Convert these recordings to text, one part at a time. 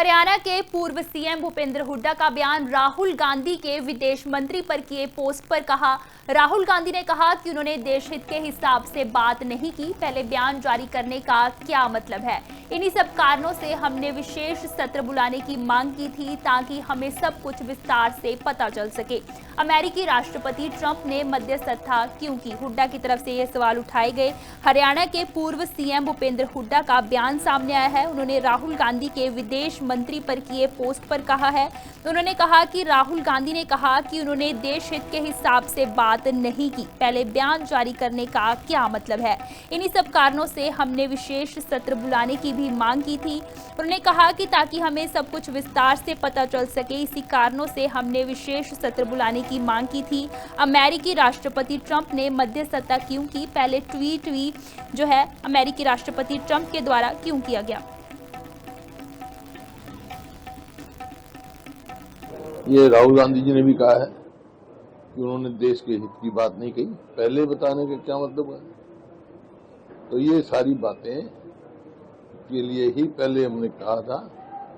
हरियाणा के पूर्व सीएम भूपेंद्र हुड्डा का बयान राहुल गांधी के विदेश मंत्री पर किए पोस्ट पर कहा। राहुल गांधी ने कहा कि उन्होंने देश हित के हिसाब से बात नहीं की, पहले बयान जारी करने का क्या मतलब है। इन्हीं सब कारणों से हमने विशेष सत्र बुलाने की मांग की थी ताकि हमें सब कुछ विस्तार से पता चल सके। अमेरिकी राष्ट्रपति ट्रंप ने मध्यस्थता क्यों की, हुड्डा की तरफ से ये सवाल उठाए गए। हरियाणा के पूर्व सीएम भूपेंद्र हुड्डा का बयान सामने आया है। उन्होंने राहुल गांधी के विदेश मंत्री पर किए पोस्ट पर कहा है। उन्होंने कहा कि राहुल गांधी ने कहा कि उन्होंने देश हित के हिसाब से बात नहीं की, पहले बयान जारी करने का क्या मतलब है। इन्हीं सब कारणों से हमने विशेष सत्र बुलाने की भी मांग की थी। उन्होंने कहा कि ताकि हमें सब कुछ विस्तार से पता चल सके, इसी कारणों से हमने विशेष सत्र बुलाने की मांग की थी। अमेरिकी राष्ट्रपति ट्रंप ने मध्यस्थता क्यों की, पहले ट्वीट जो है अमेरिकी राष्ट्रपति ट्रंप के द्वारा क्यों किया गया। ये राहुल गांधी जी ने भी कहा है कि उन्होंने देश के हित की बात नहीं कही, पहले बताने का क्या मतलब है। तो ये सारी बातें के लिए ही पहले हमने कहा था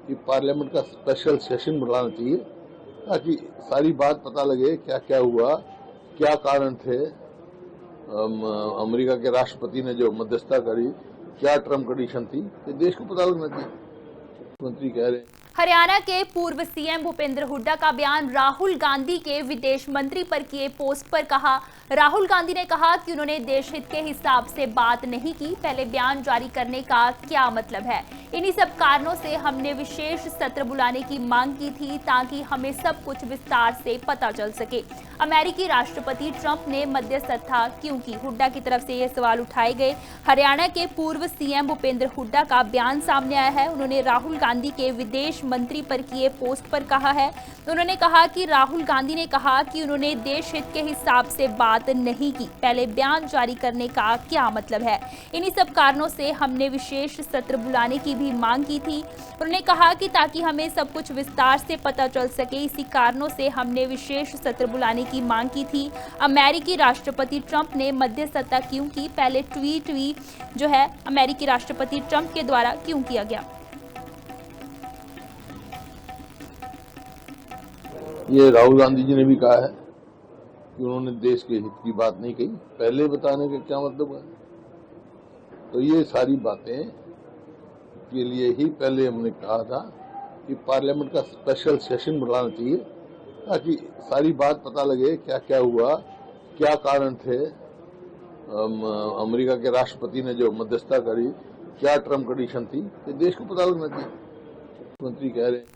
कि पार्लियामेंट का स्पेशल सेशन बुलाना चाहिए ताकि सारी बात पता लगे क्या क्या हुआ, क्या कारण थे। अमेरिका के राष्ट्रपति ने जो मध्यस्थता करी, क्या टर्म कंडीशन थी, ये देश को पता लगना चाहिए। मुख्यमंत्री कह रहे हैं। हरियाणा के पूर्व सीएम भूपेंद्र हुड्डा का बयान राहुल गांधी के विदेश मंत्री पर किए पोस्ट पर कहा। राहुल गांधी ने कहा कि उन्होंने देश हित के हिसाब से बात नहीं की, पहले बयान जारी करने का क्या मतलब है। इन्हीं सब कारणों से हमने विशेष सत्र बुलाने की मांग की थी ताकि हमें सब कुछ विस्तार से पता चल सके। अमेरिकी राष्ट्रपति ट्रंप ने मध्यस्थता क्यों की, हुड्डा की तरफ से ये सवाल उठाए गए। हरियाणा के पूर्व सीएम भूपेंद्र हुड्डा का बयान सामने आया है। उन्होंने राहुल गांधी के विदेश मंत्री पर किए पोस्ट पर कहा है। उन्होंने कहा कि राहुल गांधी ने कहा कि उन्होंने देश हित के हिसाब से बात नहीं की, पहले बयान जारी करने का क्या मतलब है। इन्हीं सब कारणों से हमने विशेष सत्र बुलाने की भी मांग की थी। उन्होंने कहा कि ताकि हमें सब कुछ विस्तार से पता चल सके, इसी कारणों से हमने विशेष सत्र बुलाने की मांग की थी। अमेरिकी राष्ट्रपति ट्रंप ने मध्यस्थता क्यों की, पहले ट्वीट जो है अमेरिकी राष्ट्रपति ट्रंप के द्वारा क्यों किया गया। ये राहुल गांधी जी ने भी कहा है कि उन्होंने देश के हित की बात नहीं कही, पहले बताने का क्या मतलब है। तो ये सारी बातें के लिए ही पहले हमने कहा था कि पार्लियामेंट का स्पेशल सेशन बुलाना चाहिए ताकि सारी बात पता लगे क्या क्या हुआ, क्या कारण थे। अमेरिका के राष्ट्रपति ने जो मध्यस्थता करी, क्या टर्म कंडीशन थी, ये देश को पता लगना चाहिए। मुख्यमंत्री कह रहे हैं।